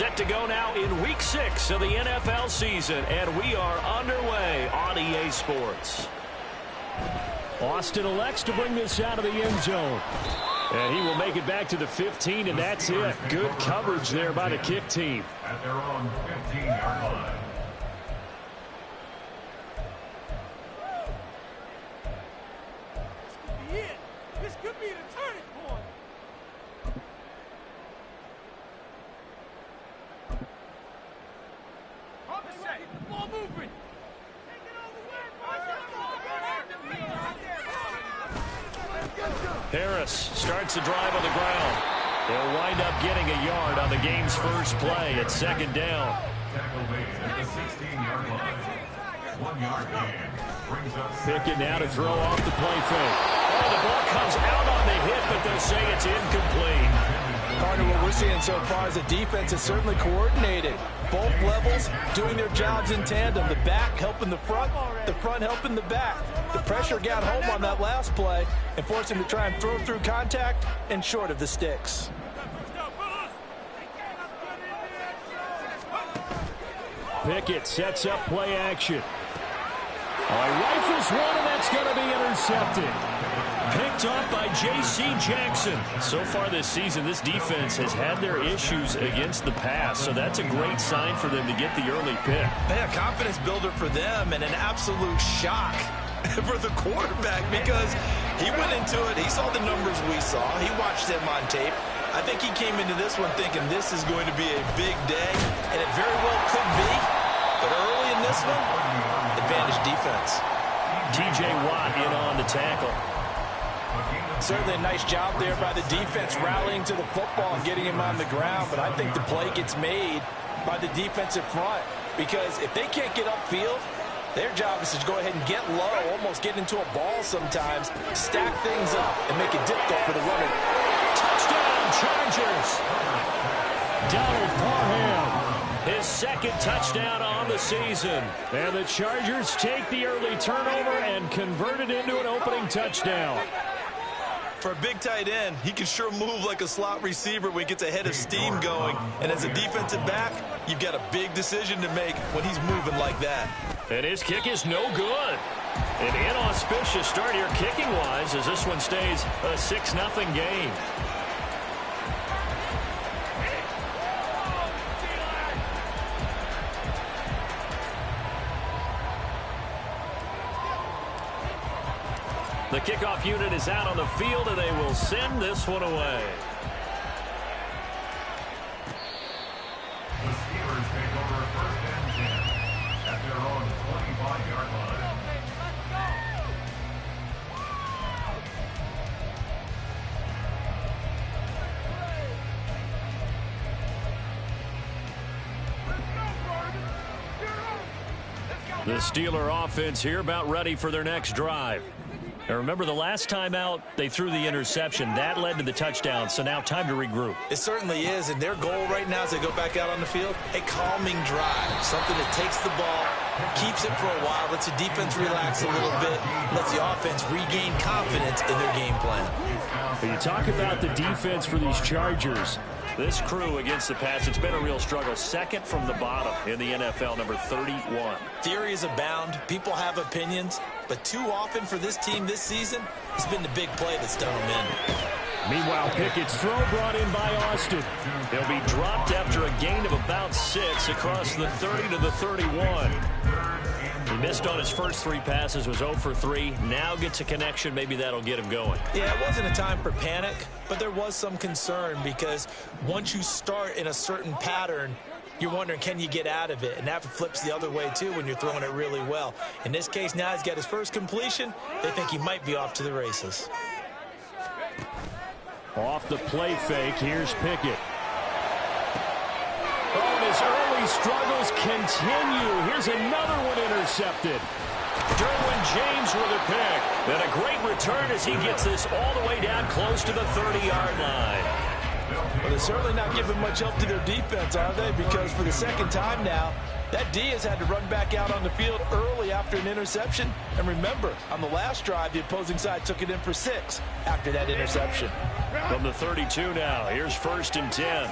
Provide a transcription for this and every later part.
Set to go now in Week 6 of the NFL season, and we are underway on EA Sports. Austin elects to bring this out of the end zone. And he will make it back to the 15, and that's it. Good coverage there by the kick team. At their own 15-yard line. This could be the turning point. On the set. Keep the ball moving. Take it all the way. Harris starts the drive on the ground. They'll wind up getting a yard on the game's first play at second down. Tackle made at the 16-yard line. 1 yard gain. Brings up Pickett now to throw off the play fake. Oh, the ball comes out on the hit, but they'll say it's incomplete. Partner, what we're seeing so far is the defense is certainly coordinated. Both levels doing their jobs in tandem. The back helping the front helping the back. The pressure got home on that last play and forced him to try and throw through contact and short of the sticks. Pickett sets up play action. He rifles one, and that's going to be intercepted. Picked off by J.C. Jackson. So far this season, this defense has had their issues against the pass, so that's a great sign for them to get the early pick. Yeah, confidence builder for them and an absolute shock for the quarterback because he went into it. He saw the numbers we saw. He watched them on tape. I think he came into this one thinking this is going to be a big day, and it very well could be. But early in this one, advantage defense. T.J. Watt in on the tackle. Certainly a nice job there by the defense rallying to the football and getting him on the ground. But I think the play gets made by the defensive front because if they can't get upfield, their job is to go ahead and get low, almost get into a ball sometimes, stack things up, and make it difficult for the runner. Touchdown, Chargers. Donald Parham. His second touchdown on the season. And the Chargers take the early turnover and convert it into an opening touchdown. For a big tight end, he can sure move like a slot receiver when he gets a head of steam going. And as a defensive back, you've got a big decision to make when he's moving like that. And his kick is no good. An inauspicious start here kicking-wise as this one stays a 6-0 game. The kickoff unit is out on the field, and they will send this one away. the Steelers take over first and 10 at their own 25-yard line. The Steeler offense here about ready for their next drive. Now remember, the last time out, they threw the interception. That led to the touchdown, so now time to regroup. It certainly is, and their goal right now as they go back out on the field, a calming drive, something that takes the ball, keeps it for a while, lets the defense relax a little bit, lets the offense regain confidence in their game plan. When you talk about the defense for these Chargers, This crew against the pass, it's been a real struggle. Second from the bottom in the NFL, number 31. Theories abound. People have opinions. But too often for this team this season, it's been the big play that's done them in. Meanwhile, Pickett's throw brought in by Austin. He'll be dropped after a gain of about 6 across the 30 to the 31. He missed on his first 3 passes, was 0 for 3. Now gets a connection. Maybe that'll get him going. Yeah, it wasn't a time for panic, but there was some concern because once you start in a certain pattern, you're wondering, can you get out of it? And that flips the other way, too, when you're throwing it really well. In this case, now he's got his first completion. They think he might be off to the races. Off the play fake, here's Pickett. Oh, and his early struggles continue. Here's another one intercepted. Derwin James with a pick. And a great return as he gets this all the way down close to the 30-yard line. Well, they're certainly not giving much help to their defense, are they? Because for the second time now, that D has had to run back out on the field early after an interception. And remember, on the last drive, the opposing side took it in for 6 after that interception. From the 32 now, here's 1st and 10.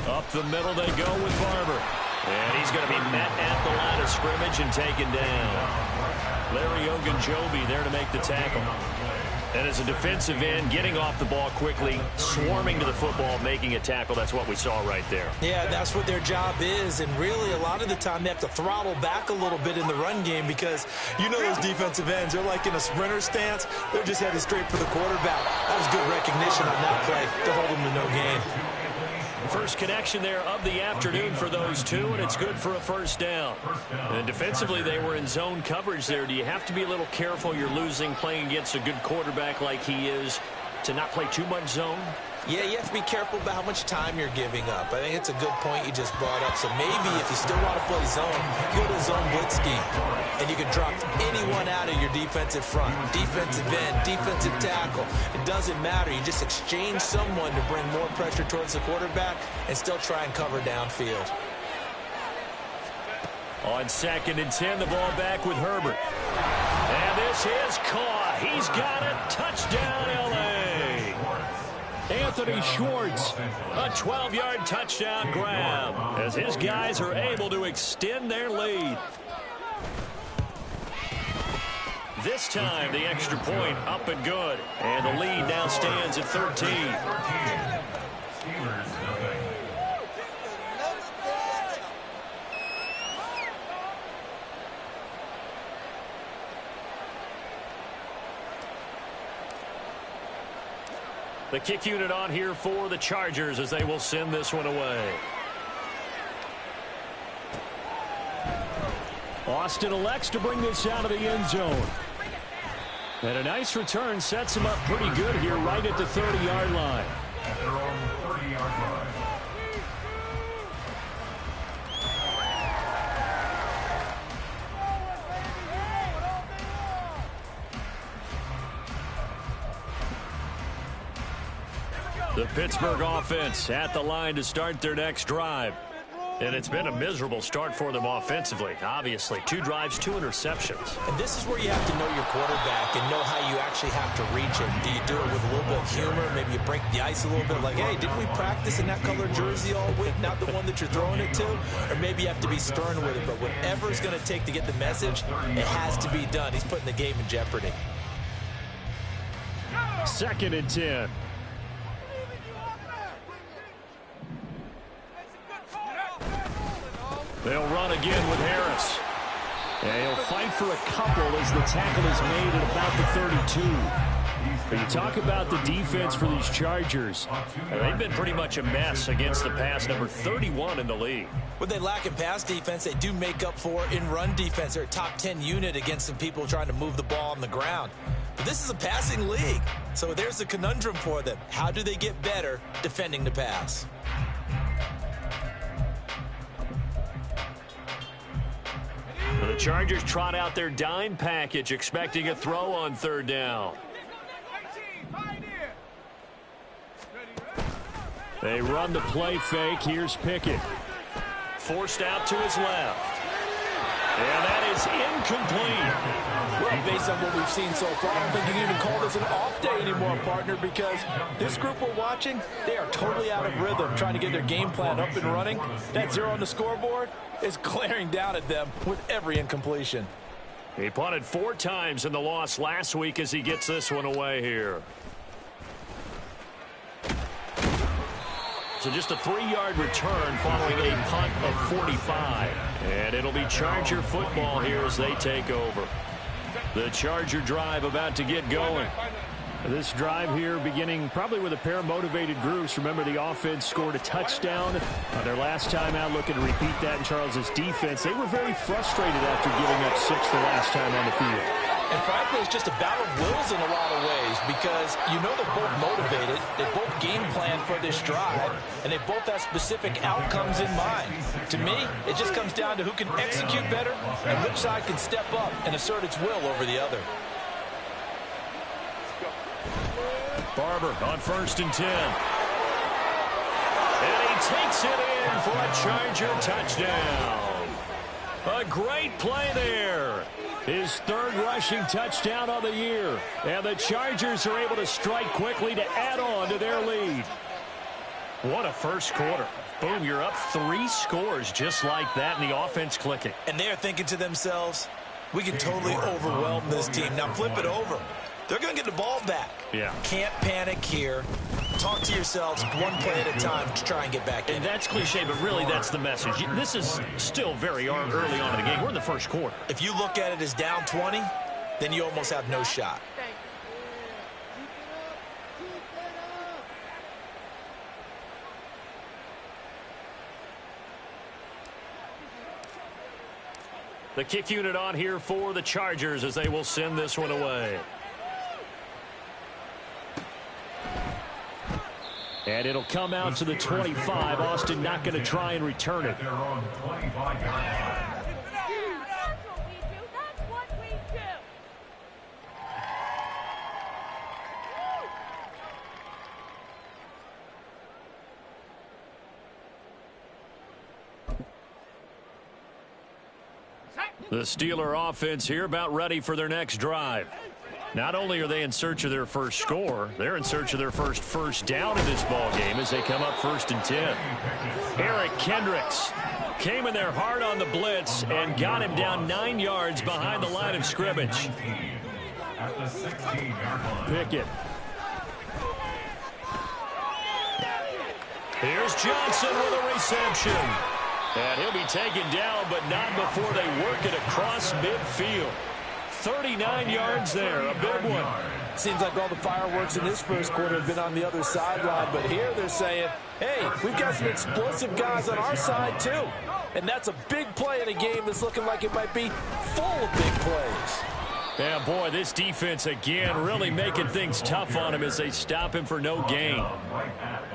Up the middle they go with Barber. And he's going to be met at the line of scrimmage and taken down. Larry Ogunjobi there to make the tackle. And as a defensive end, getting off the ball quickly, swarming to the football, making a tackle, that's what we saw right there. Yeah, that's what their job is. And really, a lot of the time, they have to throttle back a little bit in the run game because you know those defensive ends, they're like in a sprinter stance. They're just headed straight for the quarterback. That was good recognition on that play to hold them to no gain. First connection there of the afternoon for those two, and it's good for a first down. And defensively, they were in zone coverage there. Do you have to be a little careful? You're losing playing against a good quarterback like he is to not play too much zone? Yeah, you have to be careful about how much time you're giving up. I think it's a good point you just brought up. So maybe if you still want to play zone, go to the zone blitz scheme. And you can drop anyone out of your defensive front. Defensive end, defensive tackle. It doesn't matter. You just exchange someone to bring more pressure towards the quarterback and still try and cover downfield. On 2nd and 10, the ball back with Herbert. And this is caught. He's got it. Touchdown, L.A. Anthony Schwartz. A 12-yard touchdown grab as his guys are able to extend their lead. This time, the extra point up and good. And the lead now stands at 13. The kick unit on here for the Chargers as they will send this one away. Austin elects to bring this out of the end zone. And a nice return sets him up pretty good here right at the 30-yard line. At their own 30-yard line. The Pittsburgh offense at the line to start their next drive. And it's been a miserable start for them offensively, obviously. 2 drives, 2 interceptions. And this is where you have to know your quarterback and know how you actually have to reach him. Do you do it with a little bit of humor? Maybe you break the ice a little bit like, hey, didn't we practice in that color jersey all week, not the one that you're throwing it to? Or maybe you have to be stern with it. But whatever it's going to take to get the message, it has to be done. He's putting the game in jeopardy. 2nd and 10. They'll run again with Harris. And he'll fight for a couple as the tackle is made at about the 32. But you talk about the defense for these Chargers. They've been pretty much a mess against the pass, number 31 in the league. What they lack in pass defense, they do make up for in run defense. They're a top 10 unit against some people trying to move the ball on the ground. But this is a passing league. So there's a conundrum for them. How do they get better defending the pass? The Chargers trot out their dime package, expecting a throw on 3rd down. They run the play fake. Here's Pickett. Forced out to his left. And that is incomplete. Well, based on what we've seen so far, I don't think you can even call this an off day anymore, partner, because this group we're watching, they are totally out of rhythm, trying to get their game plan up and running. That 0 on the scoreboard is glaring down at them with every incompletion. He punted 4 times in the loss last week as he gets this one away here. So just a 3-yard return following a punt of 45. And it'll be Charger football here as they take over. The Charger drive about to get going. This drive here beginning probably with a pair of motivated groups. Remember, the offense scored a touchdown on their last time out, looking to repeat that in Charles's defense. They were very frustrated after giving up 6 the last time on the field. And frankly, it's just a battle of wills in a lot of ways because you know they're both motivated, they both game plan for this drive, and they both have specific outcomes in mind. To me, it just comes down to who can execute better and which side can step up and assert its will over the other. Barber on 1st and 10. And he takes it in for a Charger touchdown. A great play there. His 3rd rushing touchdown of the year. And the Chargers are able to strike quickly to add on to their lead. What a first quarter. Boom, you're up 3 scores just like that, and the offense clicking. And they're thinking to themselves, we can totally overwhelm this team. Now flip it over. They're going to get the ball back. Yeah. Can't panic here. Talk to yourselves one play at a time to try and get back in. And that's cliche, but really that's the message. This is still very early on in the game. We're in the first quarter. If you look at it as down 20, then you almost have no shot. The kick unit on here for the Chargers as they will send this one away. And it'll come out to the 25. Austin not going to try and return it. They're on 25 yards. That's what we do. The Steeler offense here about ready for their next drive. Not only are they in search of their first score, they're in search of their first down in this ball game as they come up 1st and 10. Eric Kendricks came in there hard on the blitz and got him down 9 yards behind the line of scrimmage. At the 16-yard line. Pickett. Here's Johnson with a reception. And he'll be taken down, but not before they work it across midfield. 39 yards there, a big one. Seems like all the fireworks in this first quarter have been on the other sideline, but here they're saying, hey, we've got some explosive guys on our side too. And that's a big play in a game that's looking like it might be full of big plays. Yeah, boy, this defense again really making things tough on him as they stop him for no gain.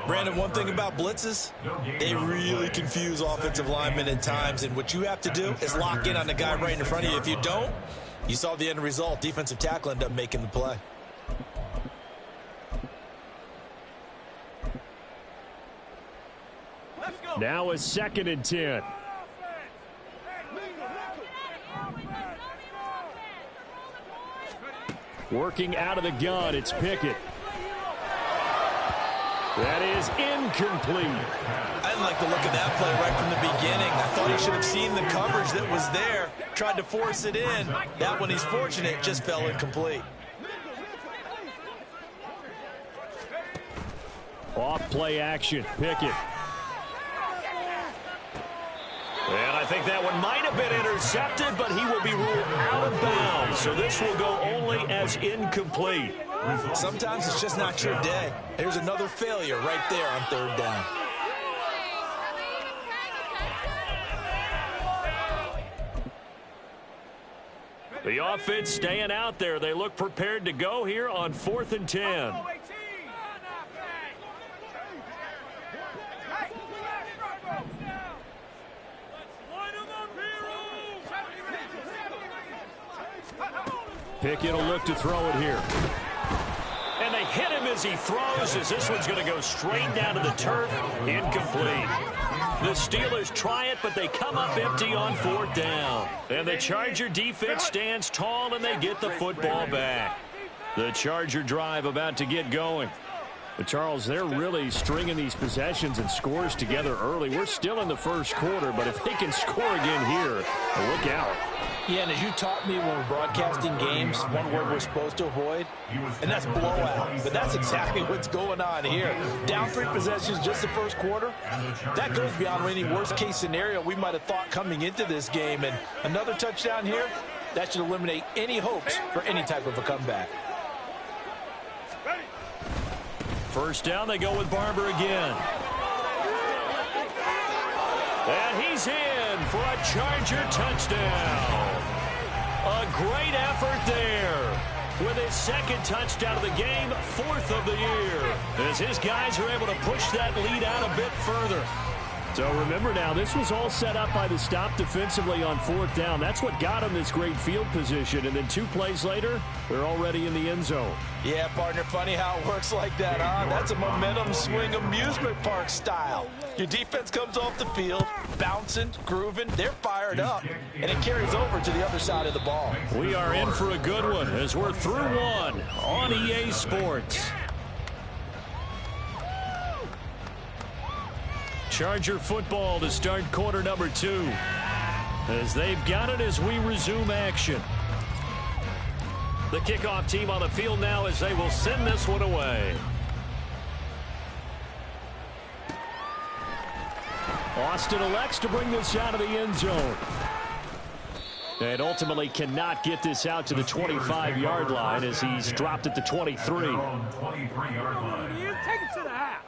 Brandon, one thing about blitzes, they really confuse offensive linemen at times, and what you have to do is lock in on the guy right in front of you. If you don't, you saw the end result. Defensive tackle ended up making the play. Now a 2nd and 10. Working out of the gun, it's Pickett. That is incomplete. I didn't like the look of that play right from the beginning. I thought he should have seen the coverage that was there, tried to force it in. That one, he's fortunate, just fell incomplete. Off play action, Pickett. And I think that one might have been intercepted, but he will be ruled out of bounds. So this will go only as incomplete. Sometimes it's just not your day. Here's another failure right there on 3rd down. The offense staying out there. They look prepared to go here on 4th and 10. Pickett will look to throw it here. And they hit him as he throws, as this one's going to go straight down to the turf. Incomplete. The Steelers try it, but they come up empty on 4th down. And the Charger defense stands tall, and they get the football back. The Charger drive about to get going. But Charles, they're really stringing these possessions and scores together early. We're still in the first quarter, but if they can score again here, look out. Yeah, and as you taught me when we're broadcasting games, one word we're supposed to avoid, and that's blowout. But that's exactly what's going on here. Down 3 possessions just the first quarter. That goes beyond any worst-case scenario we might have thought coming into this game. And another touchdown here, that should eliminate any hopes for any type of a comeback. First down, they go with Barber again. And he's in for a Charger touchdown. A great effort there. With his 2nd touchdown of the game, 4th of the year. As his guys are able to push that lead out a bit further. So remember now, this was all set up by the stop defensively on 4th down. That's what got him this great field position. And then 2 plays later, they're already in the end zone. Yeah, partner, funny how it works like that, huh? That's a momentum swing amusement park style. Your defense comes off the field, bouncing, grooving, they're fired up, and it carries over to the other side of the ball. We are in for a good one as we're through one on EA Sports. Charger football to start quarter number 2. As they've got it as we resume action. The kickoff team on the field now as they will send this one away. Austin elects to bring this out of the end zone. And ultimately cannot get this out to the 25-yard line as he's dropped at the 23. Take it to the house.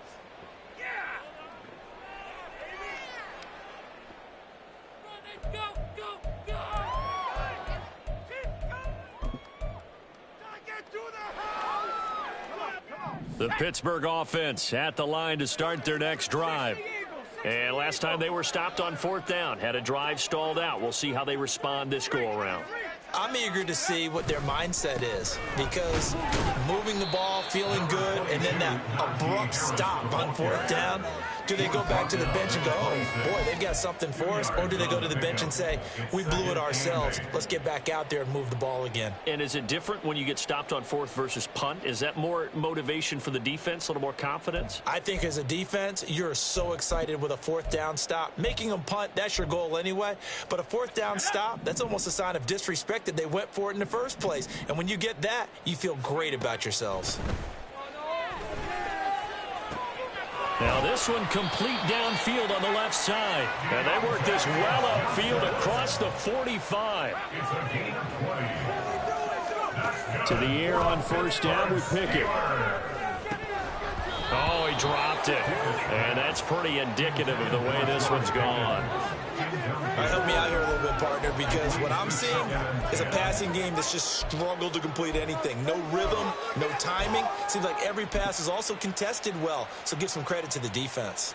The Pittsburgh offense at the line to start their next drive. And last time they were stopped on 4th down, had a drive stalled out. We'll see how they respond this go-around. I'm eager to see what their mindset is, because moving the ball, feeling good, and then that abrupt stop on 4th down, do they go back to the bench and go, oh, boy, they've got something for us, or do they go to the bench and say, we blew it ourselves, let's get back out there and move the ball again? And is it different when you get stopped on 4th versus punt? Is that more motivation for the defense, a little more confidence? I think as a defense, you're so excited with a 4th down stop. Making them punt, that's your goal anyway, but a 4th down stop, that's almost a sign of disrespect that they went for it in the first place. And when you get that, you feel great about yourselves. Now this one complete downfield on the left side. And they work this well upfield across the 45. To the air on 1st down with Pickett. Oh, he dropped it. And that's pretty indicative of the way this one's gone. All right, help me out here a little bit, partner, because what I'm seeing is a passing game that's just struggled to complete anything. No rhythm, no timing. Seems like every pass is also contested well, so give some credit to the defense.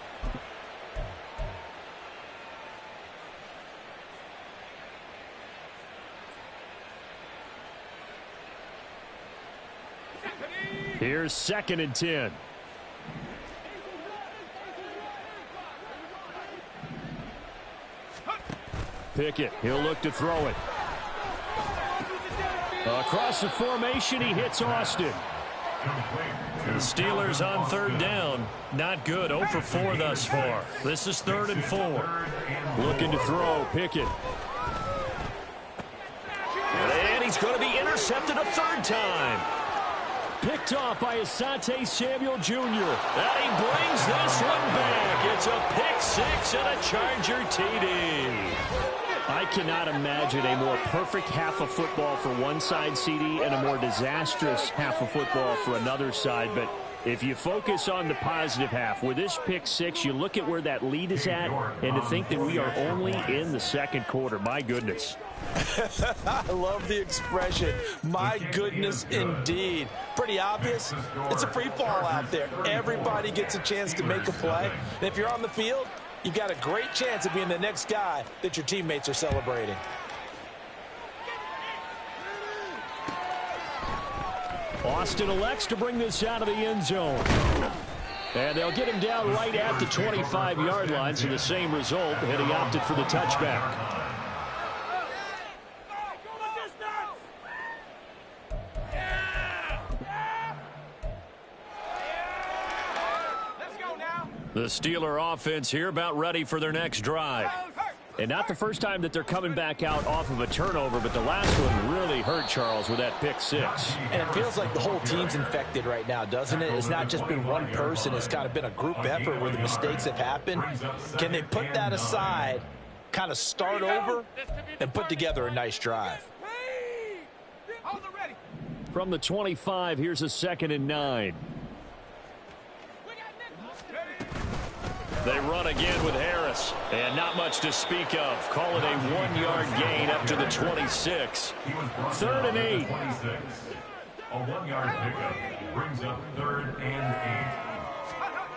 Here's 2nd and 10. Pickett, he'll look to throw it. Across the formation, he hits Austin. The Steelers on 3rd down. Not good. 0 for 4 thus far. This is 3rd and 4. Looking to throw, Pickett. And he's going to be intercepted a 3rd time. Picked off by Asante Samuel Jr. And he brings this one back. It's a pick 6 and a Charger TD. I cannot imagine a more perfect half of football for one side, CD, and a more disastrous half of football for another side. But if you focus on the positive half, with this pick 6, you look at where that lead is at, and to think that we are only in the 2nd quarter. My goodness. I love the expression. My goodness, indeed. Pretty obvious. It's a free fall out there. Everybody gets a chance to make a play. And if you're on the field, you've got a great chance of being the next guy that your teammates are celebrating. Austin elects to bring this out of the end zone. And they'll get him down right at the 25-yard line, so the same result, and he opted for the touchback. The Steeler offense here about ready for their next drive. And not the first time that they're coming back out off of a turnover, but the last one really hurt Charles with that pick 6. And it feels like the whole team's infected right now, doesn't it? It's not just been one person. It's kind of been a group effort where the mistakes have happened. Can they put that aside, kind of start over, and put together a nice drive? From the 25, here's a 2nd and 9. They run again with Harris. And not much to speak of. Call it a 1-yard gain up to the 26. 3rd and 8. A 1-yard pickup brings up 3rd and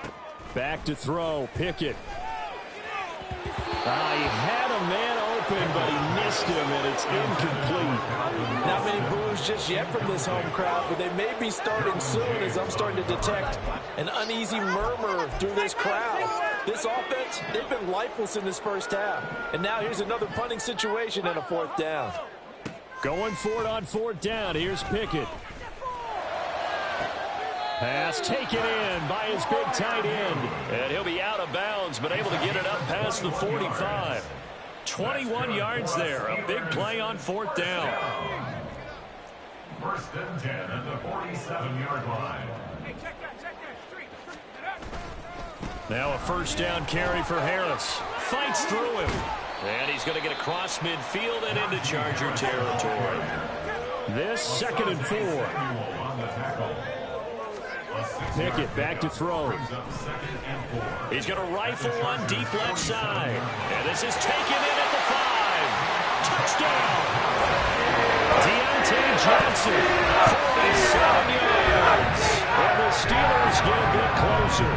8. Back to throw, Pickett. He had a man open, but he missed him, and it's incomplete. Not many boos just yet from this home crowd, but they may be starting soon as I'm starting to detect an uneasy murmur through this crowd. This offense, they've been lifeless in this first half. And now here's another punting situation and a 4th down. Going for it on 4th down. Here's Pickett. Pass taken in by his big tight end. And he'll be out of bounds, but able to get it up past the 45. 21 yards there. A big play on 4th down. First and 10 at the 47-yard line. Now a 1st down carry for Harris. Fights through him. And he's going to get across midfield and into Charger territory. This 2nd and 4. Pickett back to throw. He's going to rifle one deep left side. And this is taken in at the 5. Touchdown. Deontay Johnson, 47 yards. And the Steelers get a bit closer.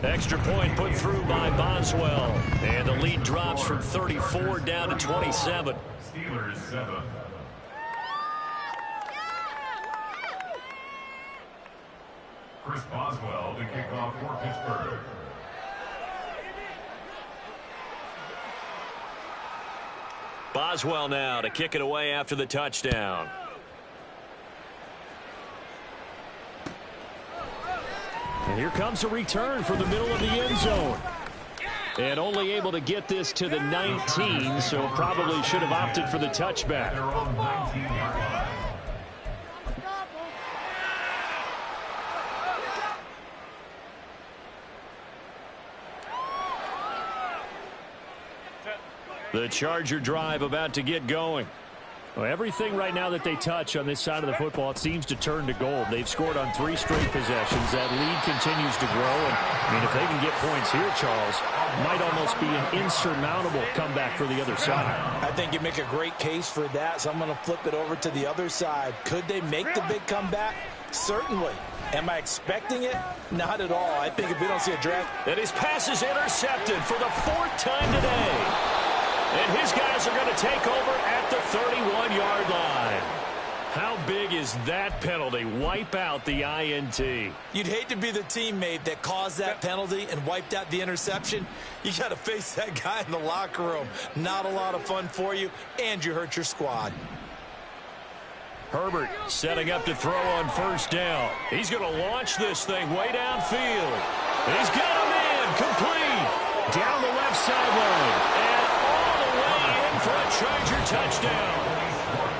Extra point put through by Boswell. And the lead drops from 34 down to 27. Steelers 7. Chris Boswell to kick off for Pittsburgh. Boswell now to kick it away after the touchdown. And here comes a return from the middle of the end zone. And only able to get this to the 19, so probably should have opted for the touchback. Their own 19-yard line. The Charger drive about to get going. Well, everything right now that they touch on this side of the football, it seems to turn to gold. They've scored on 3 straight possessions. That lead continues to grow. And, I mean, if they can get points here, Charles, might almost be an insurmountable comeback for the other side. I think you make a great case for that, so I'm going to flip it over to the other side. Could they make the big comeback? Certainly. Am I expecting it? Not at all. I think if we don't see a draft. And his pass is intercepted for the 4th time today. And his guys are going to take over at the 31-yard line. How big is that penalty? Wipe out the INT. You'd hate to be the teammate that caused that penalty and wiped out the interception. You got to face that guy in the locker room. Not a lot of fun for you, and you hurt your squad. Herbert setting up to throw on 1st down. He's going to launch this thing way downfield. He's got him in, complete. Down the left sideline. And all the way in for a Charger touchdown.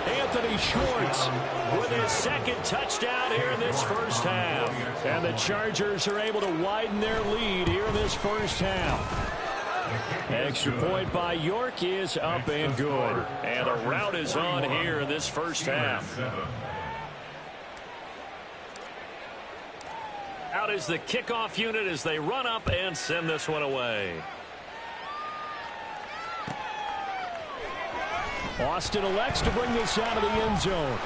Anthony Schwartz with his 2nd touchdown here in this first half. And the Chargers are able to widen their lead here in this first half. Extra point by York is up and good. And the route is on here in this first half. Out is the kickoff unit as they run up and send this one away. Austin elects to bring this out of the end zone.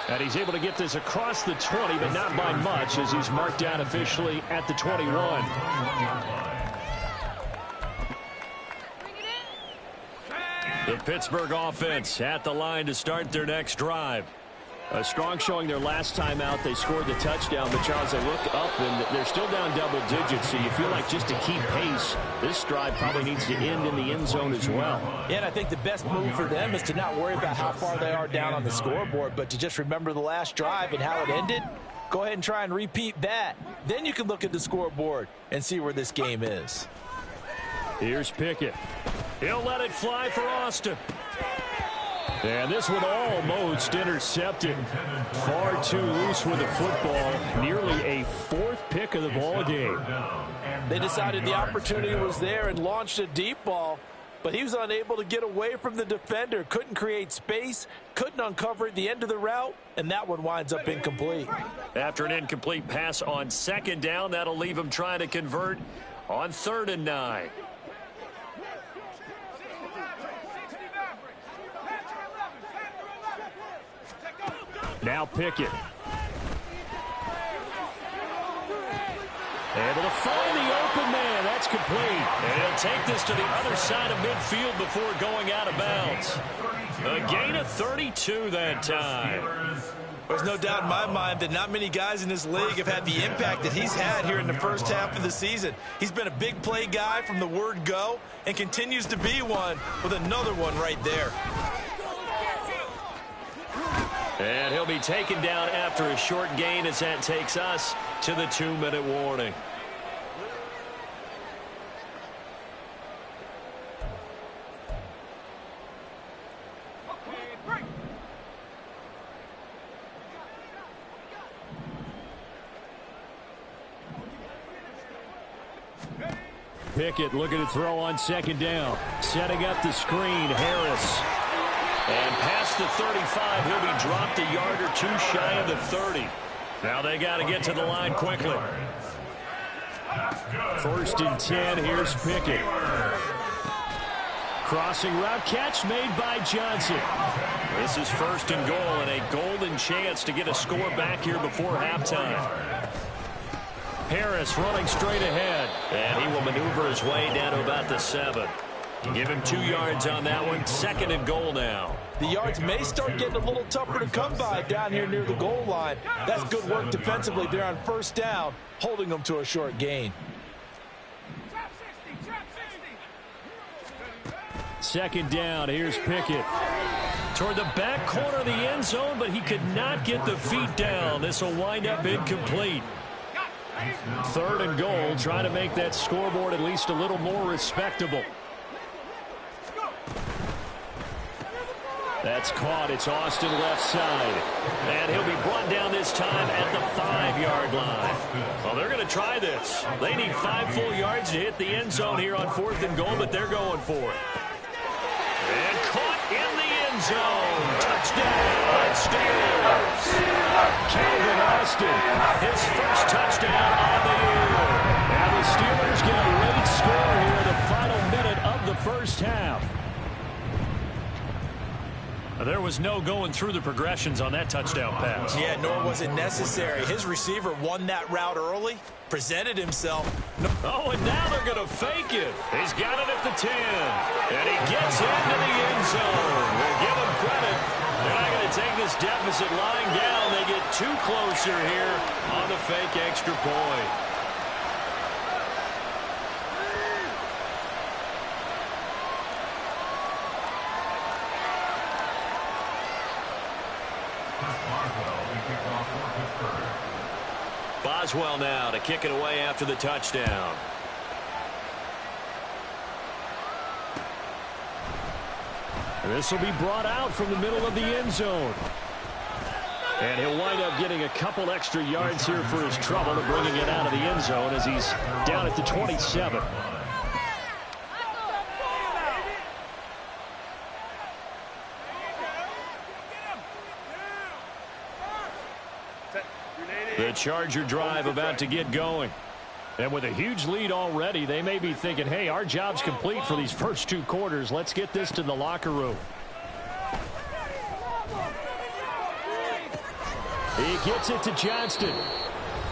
And he's able to get this across the 20, but not by much, as he's marked down officially at the 21. The Pittsburgh offense at the line to start their next drive. A strong showing their last time out. They scored the touchdown, but Charles, they look up and they're still down double digits, so you feel like just to keep pace, this drive probably needs to end in the end zone as well. Yeah, and I think the best move for them is to not worry about how far they are down on the scoreboard, but to just remember the last drive and how it ended. Go ahead and try and repeat that. Then you can look at the scoreboard and see where this game is. Here's Pickett. He'll let it fly for Austin. And this one almost intercepted. Far too loose with the football. Nearly a 4th pick of the ball game. They decided the opportunity was there and launched a deep ball, but he was unable to get away from the defender. Couldn't create space, couldn't uncover at the end of the route, and that one winds up incomplete. After an incomplete pass on 2nd down, that'll leave him trying to convert on 3rd and 9. Now Pickett. Able to find the open man. That's complete. And he'll take this to the other side of midfield before going out of bounds. A gain of 32 that time. There's no doubt in my mind that not many guys in this league have had the impact that he's had here in the first half of the season. He's been a big play guy from the word go and continues to be one with another one right there. And he'll be taken down after a short gain as that takes us to the 2-minute warning. Pickett looking to throw on second down. Setting up the screen, Harris. And past the 35, he'll be dropped a yard or two shy of the 30. Now they got to get to the line quickly. 1st and 10, here's Pickett. Crossing route, catch made by Johnson. This is 1st and goal and a golden chance to get a score back here before halftime. Harris running straight ahead. And he will maneuver his way down to about the 7. Give him 2 yards on that one. 2nd and goal now. The yards may start getting a little tougher to come by down here near the goal line. That's good work defensively there on 1st down, holding them to a short gain. 2nd down, here's Pickett. Toward the back corner of the end zone, but he could not get the feet down. This will wind up incomplete. 3rd and goal, trying to make that scoreboard at least a little more respectable. That's caught. It's Austin left side. And he'll be brought down this time at the 5-yard line. Well, they're going to try this. They need 5 full yards to hit the end zone here on 4th and goal, but they're going for it. And caught in the end zone. Touchdown, Steelers. Calvin Austin, his first touchdown on the year. And the Steelers get a late score here, the final minute of the 1st half. There was no going through the progressions on that touchdown pass. Yeah, nor was it necessary. His receiver won that route early, presented himself. Oh, and now they're going to fake it. He's got it at the 10. And he gets into the end zone. We'll give him credit. They're not going to take this deficit lying down. They get too closer here on the fake extra point. Boswell now to kick it away after the touchdown. This will be brought out from the middle of the end zone. And he'll wind up getting a couple extra yards here for his trouble to bringing it out of the end zone as he's down at the 27. The Charger drive about to get going. And with a huge lead already, they may be thinking, hey, our job's complete for these first 2 quarters. Let's get this to the locker room. He gets it to Johnston.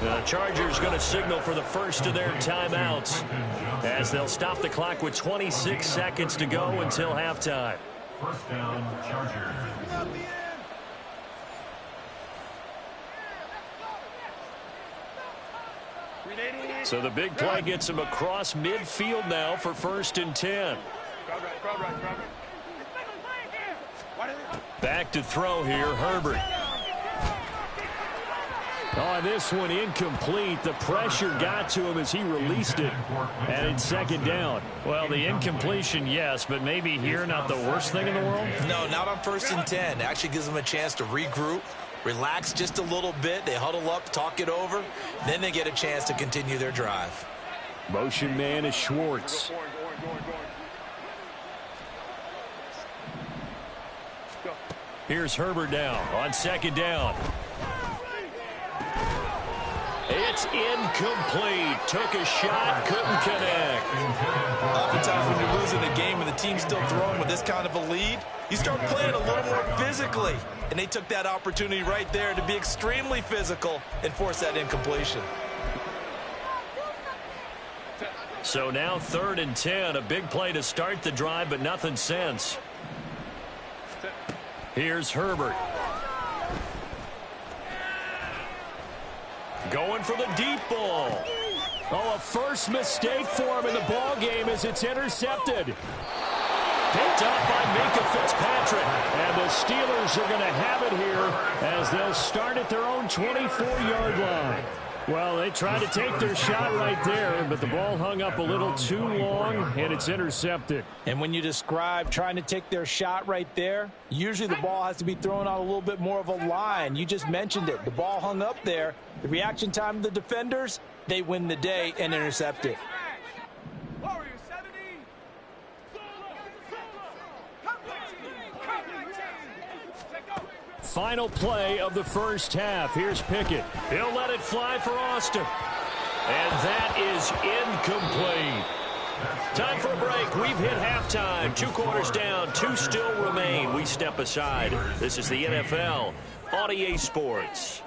The Chargers going to signal for the first of their timeouts as they'll stop the clock with 26 seconds to go until halftime. 1st down, Chargers. So the big play gets him across midfield now for 1st and 10. Back to throw here, Herbert. Oh, this one incomplete. The pressure got to him as he released it. And it's 2nd down. Well, the incompletion, yes, but maybe here not the worst thing in the world? No, not on 1st and 10. It actually gives them a chance to regroup, relax just a little bit. They huddle up, talk it over. Then they get a chance to continue their drive. Motion man is Schwartz. Here's Herbert now on 2nd down. It's incomplete. Took a shot, couldn't connect. Oftentimes when you're losing a game and the team's still throwing with this kind of a lead, you start playing a little more physically. And they took that opportunity right there to be extremely physical and force that incompletion. So now 3rd and 10. A big play to start the drive, but nothing since. Here's Herbert. Going for the deep ball. Oh, a first mistake for him in the ball game as it's intercepted. Picked up by Minka Fitzpatrick. And the Steelers are going to have it here as they'll start at their own 24-yard line. Well, they tried to take their shot right there, but the ball hung up a little too long, and it's intercepted. And when you describe trying to take their shot right there, usually the ball has to be thrown on a little bit more of a line. You just mentioned it. The ball hung up there. The reaction time of the defenders, they win the day and intercept it. Final play of the first half. Here's Pickett. He'll let it fly for Austin. And that is incomplete. Time for a break. We've hit halftime. 2 quarters down. 2 still remain. We step aside. This is the NFL on EA Sports.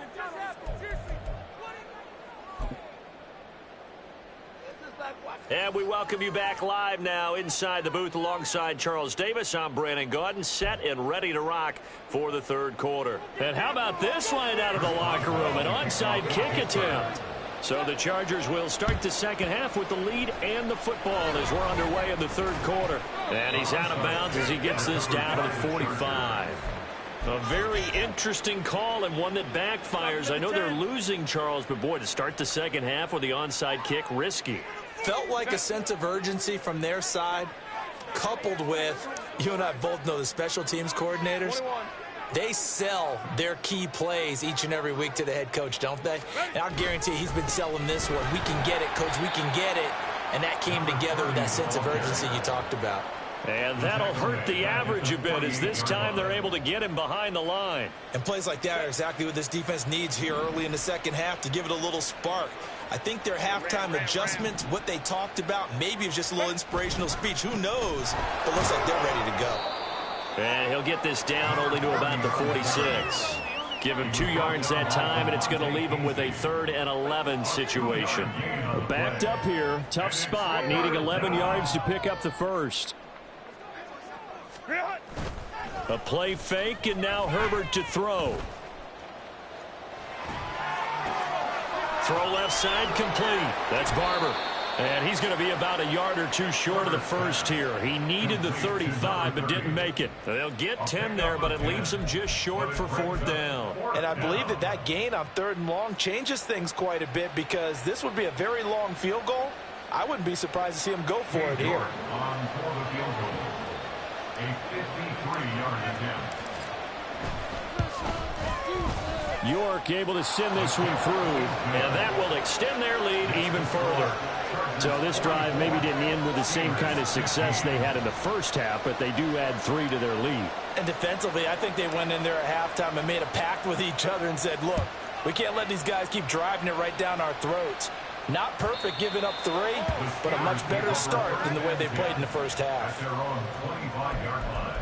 And we welcome you back live now inside the booth alongside Charles Davis. I'm Brandon Gaudin, set and ready to rock for the third quarter. And how about this line out of the locker room? An onside kick attempt. So the Chargers will start the second half with the lead and the football as we're underway in the third quarter. And he's out of bounds as he gets this down to the 45. A very interesting call and one that backfires. I know they're losing, Charles, but boy, to start the second half with the onside kick, risky. Felt like a sense of urgency from their side, coupled with, you and I both know the special teams coordinators, they sell their key plays each and every week to the head coach, don't they? And I'll guarantee he's been selling this one. We can get it, coach, we can get it. And that came together with that sense of urgency you talked about. And that'll hurt the average a bit as this time they're able to get him behind the line. And plays like that are exactly what this defense needs here early in the second half to give it a little spark. I think their halftime adjustments, what they talked about, maybe it was just a little inspirational speech. Who knows? But looks like they're ready to go. And he'll get this down only to about the 46. Give him 2 yards that time, and it's going to leave him with a 3rd and 11 situation. Backed up here, tough spot, needing 11 yards to pick up the first. A play fake, and now Herbert to throw. Throw left side complete. That's Barber. And he's going to be about a yard or 2 short of the first here. He needed the 35 but didn't make it. They'll get 10 there, but it leaves him just short for 4th down. And I believe that gain on 3rd and long changes things quite a bit because this would be a very long field goal. I wouldn't be surprised to see him go for it here. A 53-yard attempt. York able to send this one through, and that will extend their lead even further. So this drive maybe didn't end with the same kind of success they had in the first half, but they do add 3 to their lead. And defensively, I think they went in there at halftime and made a pact with each other and said, look, we can't let these guys keep driving it right down our throats. Not perfect giving up 3, but a much better start than the way they played in the first half. Their own 25-yard line.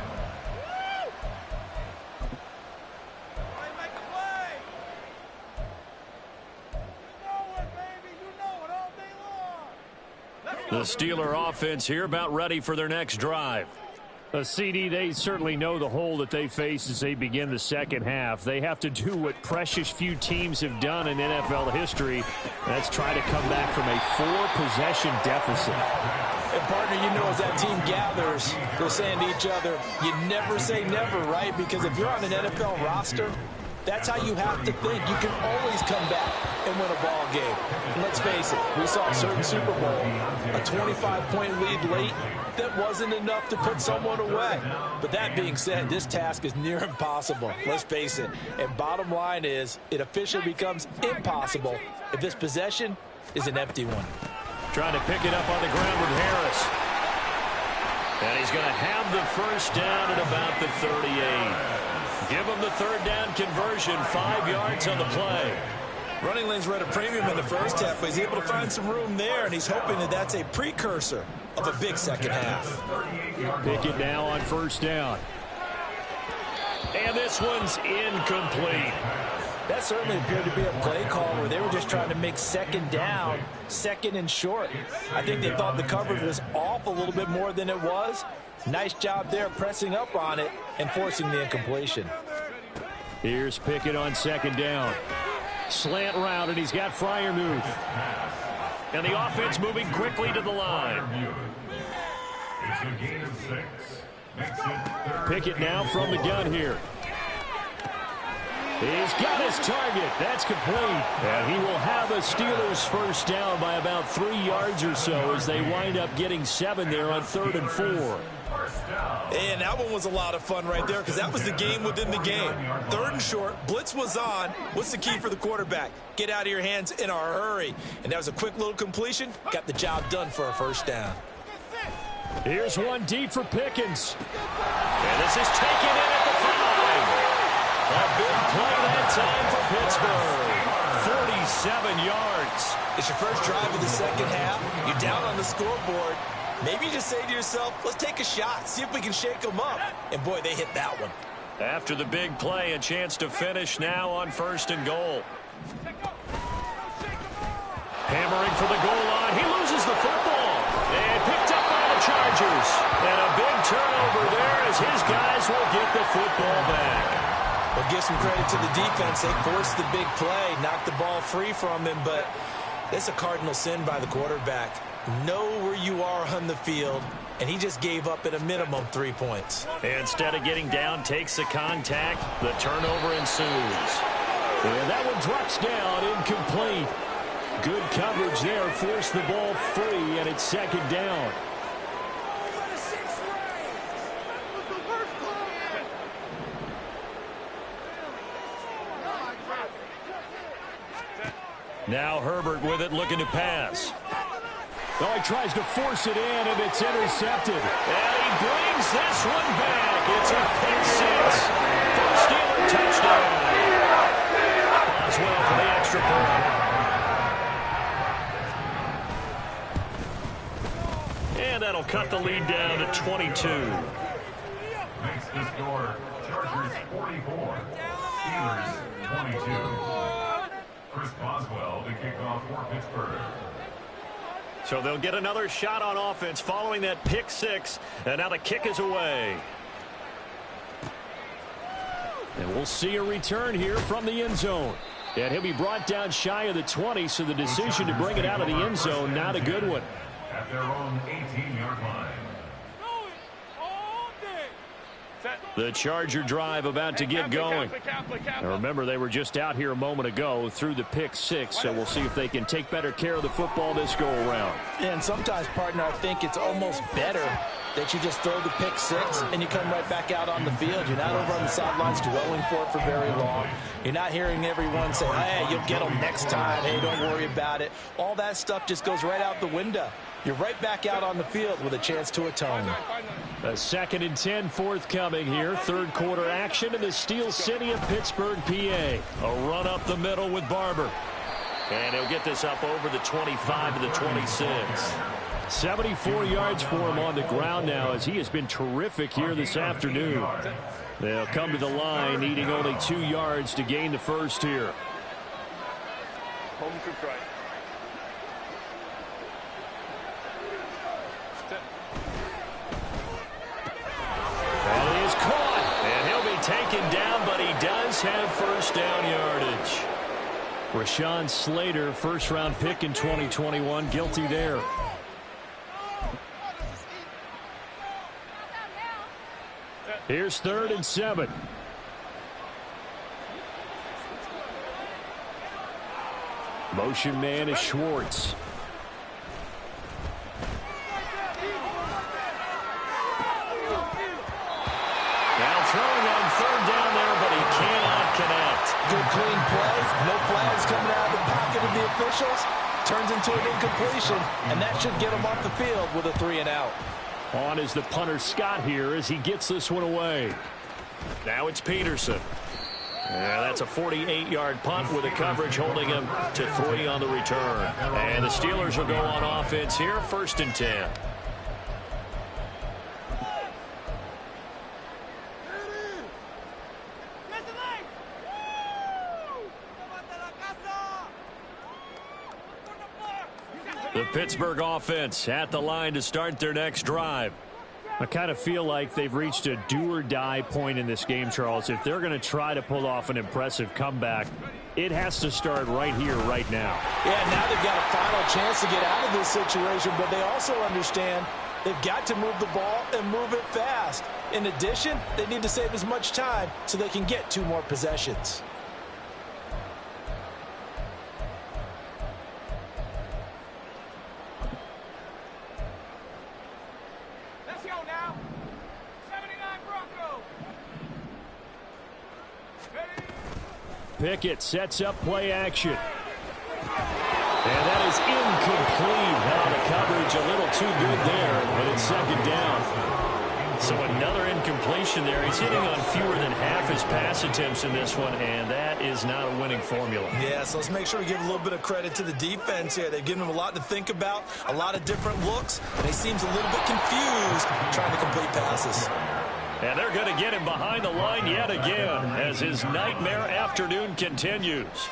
The Steeler offense here about ready for their next drive. A CD, they certainly know the hole that they face as they begin the second half. They have to do what precious few teams have done in NFL history. That's try to come back from a 4-possession deficit. And partner, you know, as that team gathers, they're saying to each other, you never say never, right? Because if you're on an NFL roster, that's how you have to think. You can always come back and win a ball game. And let's face it, we saw a certain Super Bowl, a 25-point lead late. That wasn't enough to put someone away. But that being said, this task is near impossible. Let's face it. And bottom line is, it officially becomes impossible if this possession is an empty one. Trying to pick it up on the ground with Harris. And he's going to have the first down at about the 38. Give him the 3rd down conversion, 5 yards on the play. Running lanes were at a premium in the first half, but he's able to find some room there, and he's hoping that that's a precursor of a big second half. Pick it now on 1st down. And this one's incomplete. That certainly appeared to be a play call where they were just trying to make 2nd down, 2nd and short. I think they thought the coverage was off a little bit more than it was. Nice job there pressing up on it and forcing the incompletion. Here's Pickett on 2nd down. Slant route, and he's got Freiermuth. And the offense moving quickly to the line. It's a gain of 6. Pickett now from the gun here. He's got his target. That's complete. And he will have a Steelers first down by about 3 yards or so as they wind up getting 7 there on 3rd and 4. And that one was a lot of fun right there because that was the game within the game. 3rd and short. Blitz was on. What's the key for the quarterback? Get out of your hands in a hurry. And that was a quick little completion. Got the job done for a first down. Here's one deep for Pickens. And this is taken in at the 5. A big play that time for Pittsburgh. 47 yards. It's your first drive of the second half. You're down on the scoreboard. Maybe you just say to yourself, let's take a shot, see if we can shake them up. And, boy, they hit that one. After the big play, a chance to finish now on 1st and goal. Hammering for the goal line. He loses the football. And picked up by the Chargers. And a big turnover there as his guys will get the football back. Well, give some credit to the defense. They forced the big play, knocked the ball free from him, but it's a cardinal sin by the quarterback. Know where you are on the field, and he just gave up at a minimum 3 points. Instead of getting down, takes the contact. The turnover ensues. And that one drops down, incomplete. Good coverage there, forced the ball free, and it's 2nd down. Now Herbert with it, looking to pass. Oh, he tries to force it in, and it's intercepted. And he brings this one back. It's a pick 6 for the Steelers touchdown. Boswell for the extra point. And that'll cut the lead down to 22. Makes the score Chargers 44, Steelers 22. Chris Boswell to kick off for Pittsburgh. So they'll get another shot on offense following that pick 6. And now the kick is away. And we'll see a return here from the end zone. And he'll be brought down shy of the 20, so the decision to bring it out of the end zone, not a good one. At their own 18-yard line. The Charger drive about to get going. Now remember, they were just out here a moment ago through the pick 6, so we'll see if they can take better care of the football this go-around. And sometimes, partner, I think it's almost better that you just throw the pick 6 and you come right back out on the field. You're not over on the sidelines dwelling for it for very long. You're not hearing everyone say, hey, you'll get them next time. Hey, don't worry about it. All that stuff just goes right out the window. You're right back out on the field with a chance to atone. A 2nd and 10 forthcoming here. 3rd quarter action in the Steel City of Pittsburgh, PA. A run up the middle with Barber. And he'll get this up over the 25 to the 26. 74 yards for him on the ground now as he has been terrific here this afternoon. They'll come to the line needing only 2 yards to gain the first here. Home to try. And he is caught. And he'll be taken down, but he does have first down yardage. Rashawn Slater, first-round pick in 2021, guilty there. Here's 3rd and 7. Motion man is Schwartz. Now throwing on 3rd down there, but he cannot connect. Good clean play. No flags coming out of the pocket of the officials. Turns into an incompletion, and that should get him off the field with a 3 and out. On is the punter Scott here as he gets this one away. Now it's Peterson. Yeah, that's a 48-yard punt with a coverage holding him to 3 on the return. And the Steelers will go on offense here, 1st and 10. The Pittsburgh offense at the line to start their next drive. I kind of feel like they've reached a do-or-die point in this game, Charles. If they're going to try to pull off an impressive comeback, it has to start right here, right now. Yeah, now they've got a final chance to get out of this situation, but they also understand They've got to move the ball and move it fast. In addition, they need to save as much time so they can get 2 more possessions. Let's go now. 79 Bronco. Ready? Pickett sets up play action. And that is incomplete. Now the coverage a little too good there, but it's second down. So another incompletion there. He's hitting on fewer than half his pass attempts in this one, and that is not a winning formula. Yeah, so let's make sure we give a little bit of credit to the defense here. They've given him a lot to think about, a lot of different looks, and he seems a little bit confused trying to complete passes. And they're going to get him behind the line yet again as his nightmare afternoon continues.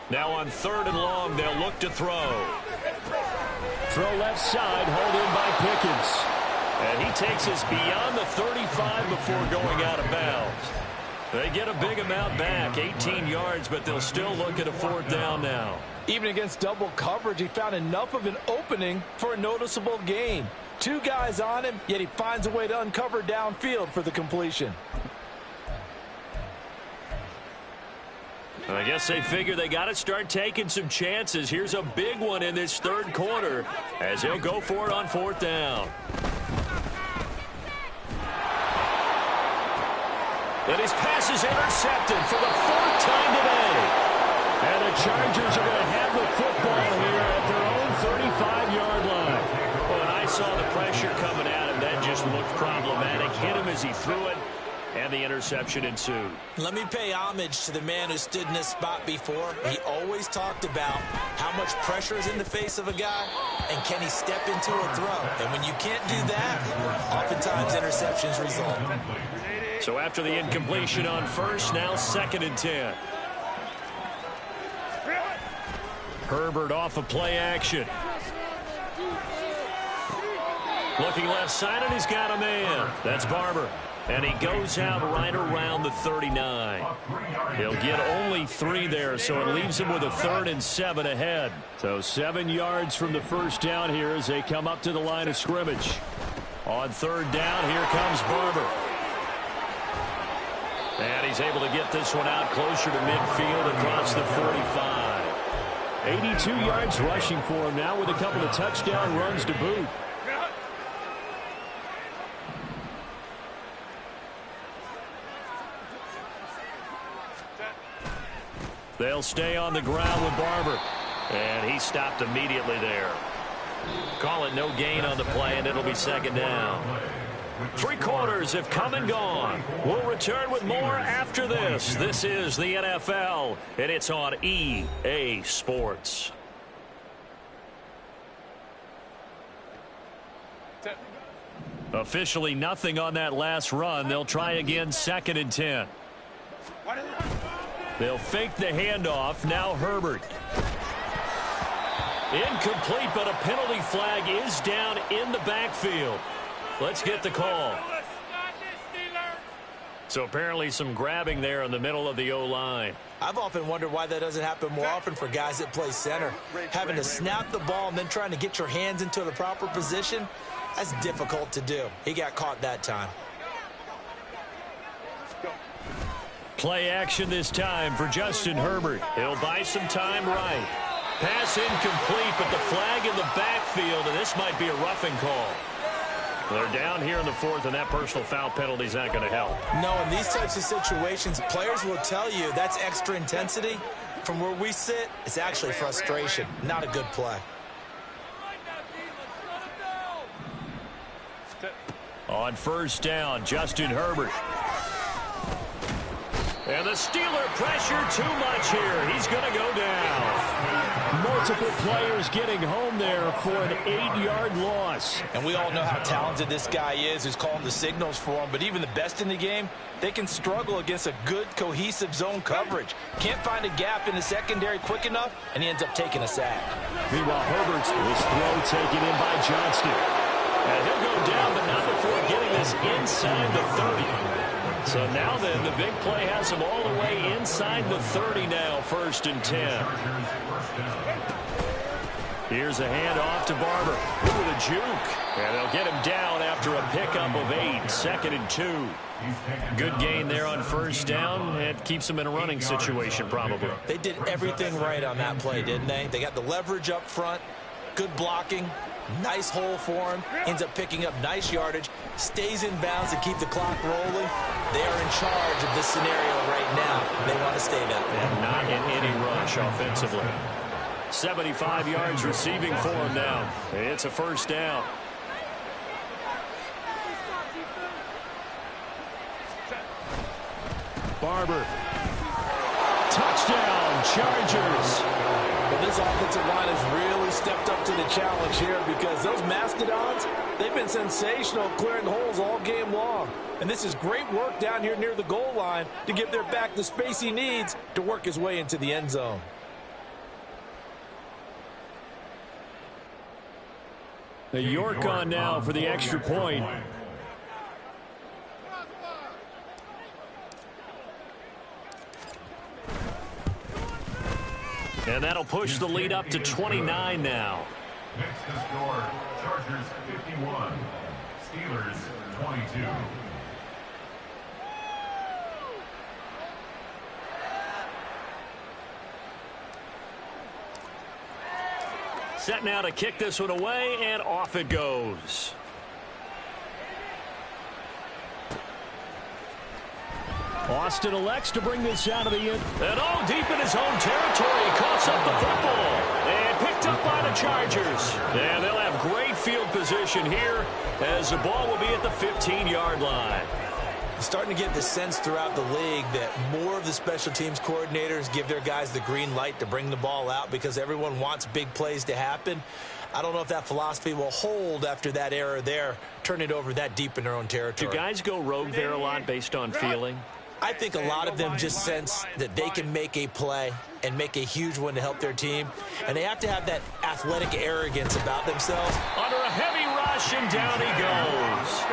Now on 3rd and long, they'll look to throw. Throw left side, hold in by Pickens. And he takes us beyond the 35 before going out of bounds. They get a big amount back, 18 yards, but they'll still look at a 4th down now. Even against double coverage, he found enough of an opening for a noticeable gain. 2 guys on him, yet he finds a way to uncover downfield for the completion. I guess they figure they got to start taking some chances. Here's a big one in this 3rd quarter as he'll go for it on 4th down. And his pass is intercepted for the 4th time today. And the Chargers are going to have the football here at their own 35-yard line. When I saw the pressure coming at him, that just looked problematic. Hit him as he threw it, and the interception ensued. Let me pay homage to the man who stood in this spot before. He always talked about how much pressure is in the face of a guy, and can he step into a throw. And when you can't do that, oftentimes interceptions result. So after the incompletion on 1st, now 2nd and 10. Herbert off of play action. Looking left side, and he's got a man. That's Barber. And he goes out right around the 39. He'll get only 3 there, so it leaves him with a 3rd and 7 ahead. So 7 yards from the 1st down here as they come up to the line of scrimmage. On 3rd down, here comes Barber. And he's able to get this one out closer to midfield across the 45. 82 yards rushing for him now with a couple of touchdown runs to boot. They'll stay on the ground with Barber. And he stopped immediately there. Call it no gain on the play, and it'll be 2nd down. 3 quarters have come and gone. We'll return with more after this. This is the NFL, and it's on EA Sports. Officially nothing on that last run. They'll try again 2nd and 10. They'll fake the handoff. Now Herbert. Incomplete, but a penalty flag is down in the backfield. Let's get the call. So apparently some grabbing there in the middle of the O-line. I've often wondered why that doesn't happen more often for guys that play center. Having to snap the ball and then trying to get your hands into the proper position, that's difficult to do. He got caught that time. Play action this time for Justin Herbert. He'll buy some time right. Pass incomplete, but the flag in the backfield, and this might be a roughing call. They're down here in the 4th, and that personal foul penalty is not going to help. No, in these types of situations, players will tell you that's extra intensity. From where we sit, it's actually frustration, not a good play. On 1st down, Justin Herbert. And the Steeler pressure too much here. He's going to go down. Multiple players getting home there for an 8-yard loss. And we all know how talented this guy is who's calling the signals for him. But even the best in the game, they can struggle against a good, cohesive zone coverage. Can't find a gap in the secondary quick enough, and he ends up taking a sack. Meanwhile, Herbert's throw taken in by Johnston. And he'll go down, but not before getting this inside the 30. So now then, the big play has him all the way inside the 30 now, 1st and 10. Here's a handoff to Barber. Ooh, with a juke. And they'll get him down after a pickup of 8. 2nd and 2. Good gain there on first down. It keeps them in a running situation probably. They did everything right on that play, didn't they? They got the leverage up front, good blocking, nice hole for him, ends up picking up nice yardage, stays in bounds to keep the clock rolling. They are in charge of this scenario right now. They want to stay that way. And not in any rush offensively. 75 yards receiving for him now. It's a first down. Barber. Touchdown, Chargers. But this offensive line has really stepped up to the challenge here because those Mastodons, they've been sensational clearing holes all game long. And this is great work down here near the goal line to give their back the space he needs to work his way into the end zone. The York on now for the extra point. And that'll push the lead up to 29 now. Next to score, Chargers 51, Steelers 22. Set now to kick this one away, and off it goes. Austin elects to bring this out of the end. And deep in his own territory, coughs up the football. And picked up by the Chargers. And they'll have great field position here as the ball will be at the 15-yard line. Starting to get the sense throughout the league that more of the special teams coordinators give their guys the green light to bring the ball out because everyone wants big plays to happen. I don't know if that philosophy will hold after that error there, turn it over that deep in their own territory. Do guys go rogue there a lot based on feeling? I think a lot of them just sense that they can make a play and make a huge one to help their team. And they have to have that athletic arrogance about themselves. Under a heavy rush, and down he goes.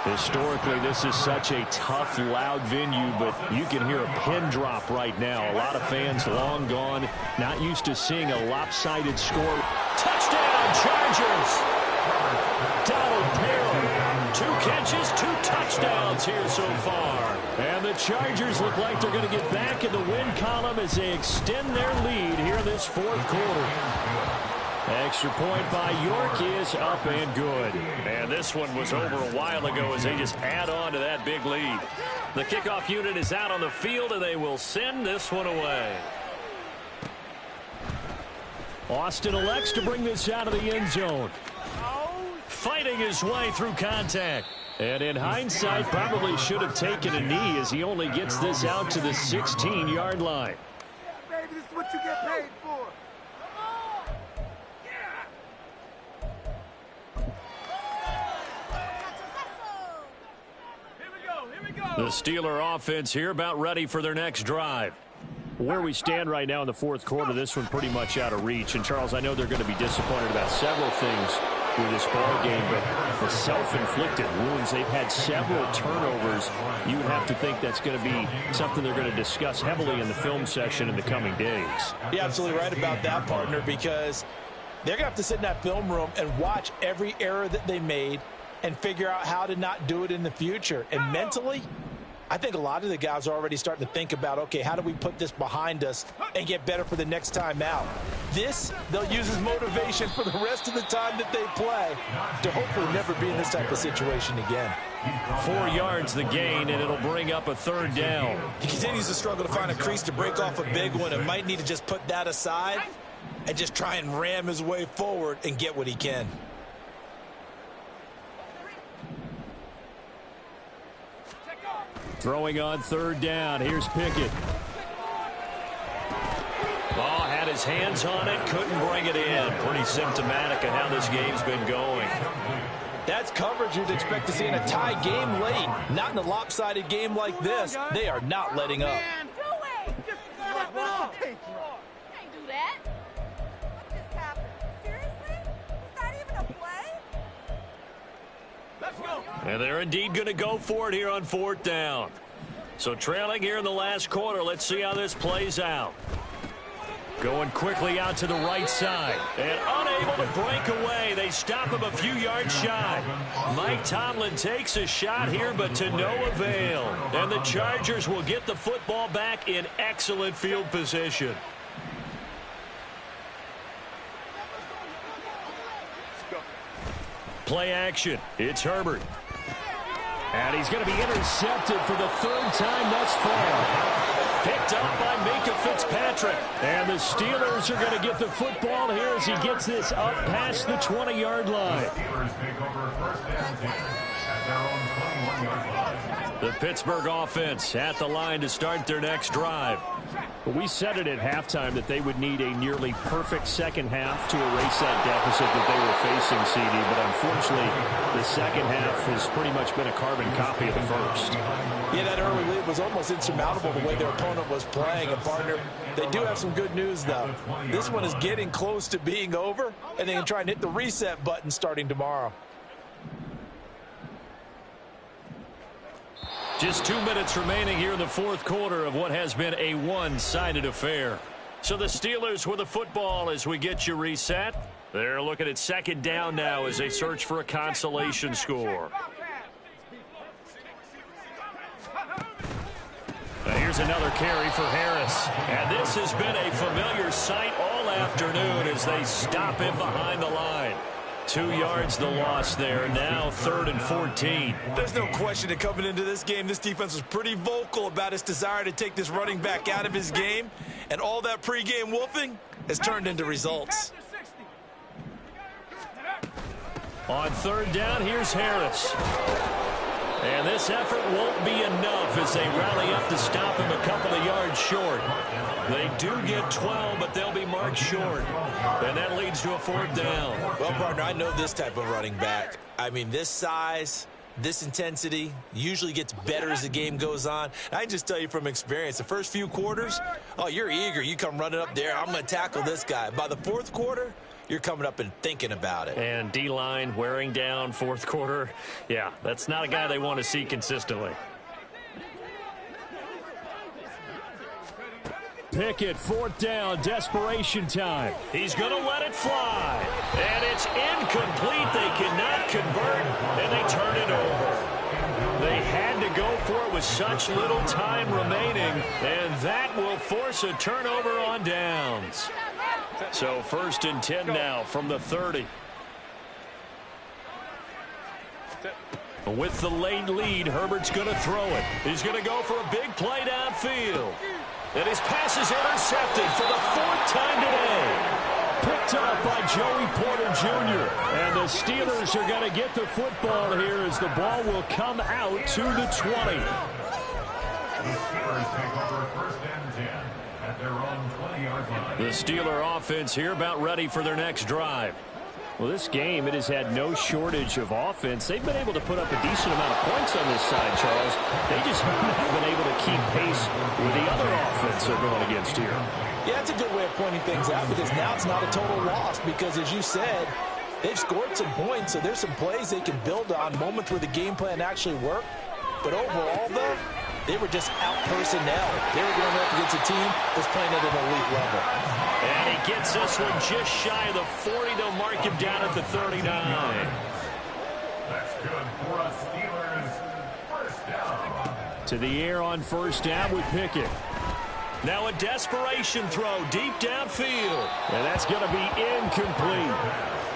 Historically, this is such a tough, loud venue, but you can hear a pin drop right now. A lot of fans long gone, not used to seeing a lopsided score. Touchdown, Chargers! Donald Perry, 2 catches, 2 touchdowns here so far. And the Chargers look like they're going to get back in the win column as they extend their lead here in this 4th quarter. Extra point by York is up and good. And this one was over a while ago as they just add on to that big lead. The kickoff unit is out on the field, and they will send this one away. Austin elects to bring this out of the end zone. Fighting his way through contact. And in hindsight, probably should have taken a knee as he only gets this out to the 16-yard line. Yeah, baby, this is what you get paid for. The Steeler offense here about ready for their next drive. Where we stand right now in the 4th quarter, this one pretty much out of reach. And, Charles, I know they're going to be disappointed about several things with this ball game, but the self-inflicted wounds, they've had several turnovers. You would have to think that's going to be something they're going to discuss heavily in the film session in the coming days. You're absolutely right about that, partner, because they're going to have to sit in that film room and watch every error that they made and figure out how to not do it in the future. And mentally, I think a lot of the guys are already starting to think about, okay, how do we put this behind us and get better for the next time out? This, they'll use as motivation for the rest of the time that they play to hopefully never be in this type of situation again. 4 yards the gain, and it'll bring up a 3rd down. He continues to struggle to find a crease to break off a big one and might need to just put that aside and just try and ram his way forward and get what he can. Throwing on 3rd down. Here's Pickett. Had his hands on it, couldn't bring it in. Pretty symptomatic of how this game's been going. That's coverage you'd expect to see in a tie game late. Not in a lopsided game like this. They are not letting up. Man, do it! Just slap it off. Can't do that. What just happened? Seriously? Is that even a play? Let's go. And they're indeed going to go for it here on 4th down. So trailing here in the last quarter, let's see how this plays out. Going quickly out to the right side. And unable to break away. They stop him a few yards shy. Mike Tomlin takes a shot here, but to no avail. And the Chargers will get the football back in excellent field position. Play action. It's Herbert. And he's going to be intercepted for the third time thus far. Picked up by Minka Fitzpatrick. And the Steelers are going to get the football here as he gets this up past the 20-yard line. The Pittsburgh offense at the line to start their next drive. Well, we said it at halftime that they would need a nearly perfect second half to erase that deficit that they were facing, CD. But unfortunately, the second half has pretty much been a carbon copy of the first. Yeah, that early lead was almost insurmountable the way their opponent was playing. And, partner, they do have some good news, though. This one is getting close to being over, and they can try and hit the reset button starting tomorrow. Just 2 minutes remaining here in the fourth quarter of what has been a one-sided affair. So the Steelers with the football as we get you reset. They're looking at second down now as they search for a consolation score. Here's another carry for Harris. And this has been a familiar sight all afternoon as they stop him behind the line. 2 yards the loss there. Now 3rd and 14. There's no question that coming into this game, this defense was pretty vocal about its desire to take this running back out of his game. And all that pregame wolfing has turned into results. On 3rd down, here's Harris. And this effort won't be enough as they rally up to stop him a couple of yards short. They do get 12, but they'll be marked short. And that leads to a 4th down. Well, partner, I know this type of running back. I mean, this size, this intensity usually gets better as the game goes on. And I can just tell you from experience, the first few quarters, oh, you're eager. You come running up there, I'm going to tackle this guy. By the 4th quarter, you're coming up and thinking about it. And D-line wearing down 4th quarter. Yeah, that's not a guy they want to see consistently. Pickett, 4th down, desperation time. He's going to let it fly. And it's incomplete. They cannot convert, and they turn it over. They had to go for it with such little time remaining, and that will force a turnover on downs. So 1st and 10 now from the 30. With the late lead, Herbert's going to throw it. He's going to go for a big play downfield. And his pass is intercepted for the 4th time today. Picked up by Joey Porter Jr. And the Steelers are going to get the football here as the ball will come out to the 20. The Steelers take over 1st and 10 at their own 20-yard line. The Steeler offense here about ready for their next drive. Well, this game, it has had no shortage of offense. They've been able to put up a decent amount of points on this side, Charles. They just haven't been able to keep pace with the other offense they're going against here. Yeah, that's a good way of pointing things out because now it's not a total loss because, as you said, they've scored some points, so there's some plays they can build on, moments where the game plan actually worked. But overall, though, they were just out-personnel. They were going up against a team that's playing at an elite level. And he gets this one just shy of the 40. They'll mark him down at the 39. That's good for a Steelers 1st down. To the air on 1st down with Pickett. Now a desperation throw deep downfield. And that's going to be incomplete.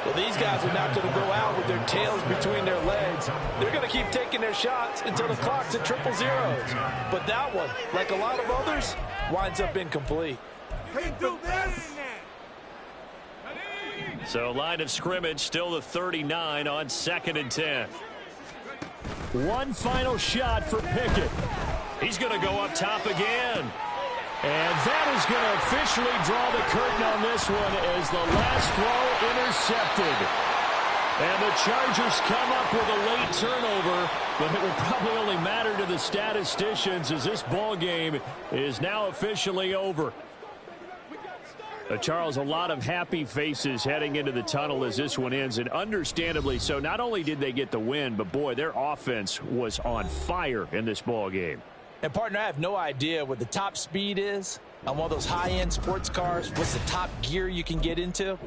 Well, these guys are not going to go out with their tails between their legs. They're going to keep taking their shots until the clock's at 000. But that one, like a lot of others, winds up incomplete. So line of scrimmage still the 39 on 2nd and 10. One final shot for Pickett. He's going to go up top again. And that is going to officially draw the curtain on this one as the last throw intercepted. And the Chargers come up with a late turnover, but it will probably only matter to the statisticians as this ball game is now officially over. Charles, a lot of happy faces heading into the tunnel as this one ends, and understandably so. Not only did they get the win, but boy, their offense was on fire in this ball game. And, partner, I have no idea what the top speed is on one of those high-end sports cars? What's the top gear you can get into?